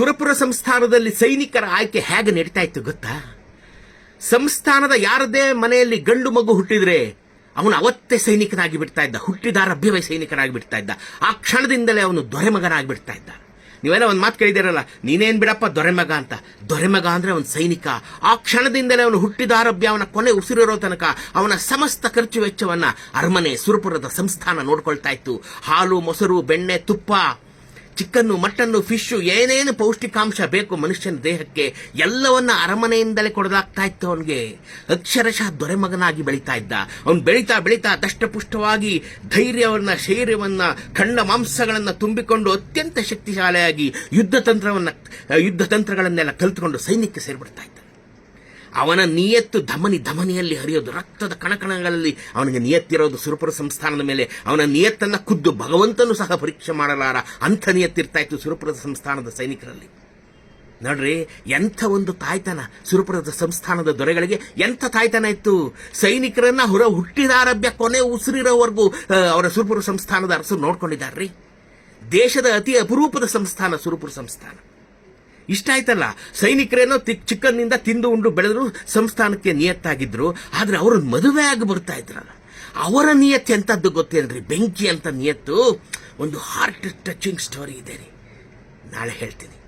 ಸುರಪುರ ಸಂಸ್ಥಾನದಲ್ಲಿ ಸೈನಿಕರ ಆಯ್ಕೆ ಹೇಗೆ ನಡೀತಾ ಇತ್ತು ಗೊತ್ತಾ? ಸಂಸ್ಥಾನದ ಯಾರದೇ ಮನೆಯಲ್ಲಿ ಗಂಡು ಮಗು ಹುಟ್ಟಿದ್ರೆ ಅವನು ಅವತ್ತೇ ಸೈನಿಕನಾಗಿ ಬಿಡ್ತಾ ಇದ್ದ, ಹುಟ್ಟಿದಾರಭ್ಯವೇ ಸೈನಿಕನಾಗಿ ಬಿಡ್ತಾ ಇದ್ದ. ಆ ಕ್ಷಣದಿಂದಲೇ ಅವನು ದೊರೆಮಗನಾಗಿ ಬಿಡ್ತಾ ಇದ್ದ. ನೀವೇನೋ ಒಂದು ಮಾತು ಕೇಳಿದಿರಲ್ಲ, ನೀನೇನ್ ಬಿಡಪ್ಪ ದೊರೆಮಗ ಅಂತ. ದೊರೆಮಗ ಅಂದ್ರೆ ಅವನು ಸೈನಿಕ. ಆ ಕ್ಷಣದಿಂದಲೇ ಅವನು ಹುಟ್ಟಿದಾರಭ್ಯ, ಅವನ ಕೊನೆ ಉಸಿರಿರೋ ತನಕ ಅವನ ಸಮಸ್ತ ಖರ್ಚು ವೆಚ್ಚವನ್ನ ಅರಮನೆ ಸುರಪುರದ ಸಂಸ್ಥಾನ ನೋಡ್ಕೊಳ್ತಾ ಇತ್ತು. ಹಾಲು, ಮೊಸರು, ಬೆಣ್ಣೆ, ತುಪ್ಪ, ಚಿಕನ್ನು, ಮಟನ್ನು, ಫಿಶು, ಏನೇನು ಪೌಷ್ಟಿಕಾಂಶ ಬೇಕು ಮನುಷ್ಯನ ದೇಹಕ್ಕೆ ಎಲ್ಲವನ್ನ ಅರಮನೆಯಿಂದಲೇ ಕೊಡಲಾಗ್ತಾ ಇತ್ತು. ಅವನಿಗೆ ಅಕ್ಷರಶಃ ದೊರೆಮಗನಾಗಿ ಬೆಳೀತಾ ಇದ್ದ. ಅವನು ಬೆಳೀತಾ ಬೆಳೀತಾ ದಷ್ಟಪುಷ್ಟವಾಗಿ ಧೈರ್ಯವನ್ನ, ಶೌರ್ಯವನ್ನ, ಖಂಡ ಮಾಂಸಗಳನ್ನ ತುಂಬಿಕೊಂಡು ಅತ್ಯಂತ ಶಕ್ತಿಶಾಲಿಯಾಗಿ ಯುದ್ಧ ತಂತ್ರಗಳನ್ನೆಲ್ಲ ಕಲಿತುಕೊಂಡು ಸೈನ್ಯಕ್ಕೆ ಸೇರ್ಬಿಡ್ತಾ ಇದ್ದ. ಅವನ ನಿಯತ್ತು ಧಮನಿಯಲ್ಲಿ ಹರಿಯೋದು, ರಕ್ತದ ಕಣಕಣಗಳಲ್ಲಿ ಅವನಿಗೆ ನಿಯತ್ತಿರೋದು ಸುರಪುರ ಸಂಸ್ಥಾನದ ಮೇಲೆ. ಅವನ ನಿಯತ್ತನ್ನ ಖುದ್ದು ಭಗವಂತನು ಸಹ ಪರೀಕ್ಷೆ ಮಾಡಲಾರ ಅಂಥ ನಿಯತ್ತಿರ್ತಾ ಇತ್ತು ಸುರಪುರದ ಸಂಸ್ಥಾನದ ಸೈನಿಕರಲ್ಲಿ. ನೋಡ್ರಿ, ಎಂಥ ಒಂದು ತಾಯ್ತನ ಸುರಪುರದ ಸಂಸ್ಥಾನದ ದೊರೆಗಳಿಗೆ, ಎಂಥ ತಾಯ್ತನ ಇತ್ತು. ಸೈನಿಕರನ್ನ ಹುಟ್ಟಿದಾರಭ್ಯ ಕೊನೆ ಉಸಿರಿರೋವರೆಗೂ ಅವರ ಸುರಪುರ ಸಂಸ್ಥಾನದ ಅರಸರು ನೋಡ್ಕೊಂಡಿದ್ದಾರ್ರಿ. ದೇಶದ ಅತಿ ಅಪರೂಪದ ಸಂಸ್ಥಾನ ಸುರಪುರ ಸಂಸ್ಥಾನ. ಇಷ್ಟ ಆಯ್ತಲ್ಲ, ಸೈನಿಕರೇನೋ ಚಿಕ್ಕನ್ನಿಂದ ತಿಂದು ಉಂಡು ಬೆಳೆದ್ರು ಸಂಸ್ಥಾನಕ್ಕೆ ನಿಯತ್ತಾಗಿದ್ರು. ಆದ್ರೆ ಅವರು ಮದುವೆ ಆಗಿ ಬರ್ತಾ ಇದ್ರಲ್ಲ, ಅವರ ನಿಯತ್ತು ಎಂತದ್ದು ಗೊತ್ತೇನ್ರಿ? ಬೆಂಕಿ ಅಂತ ನಿಯತ್ತು. ಒಂದು ಹಾರ್ಟ್ ಟಚಿಂಗ್ ಸ್ಟೋರಿ ಇದೆ ರೀ, ನಾಳೆ ಹೇಳ್ತೀನಿ.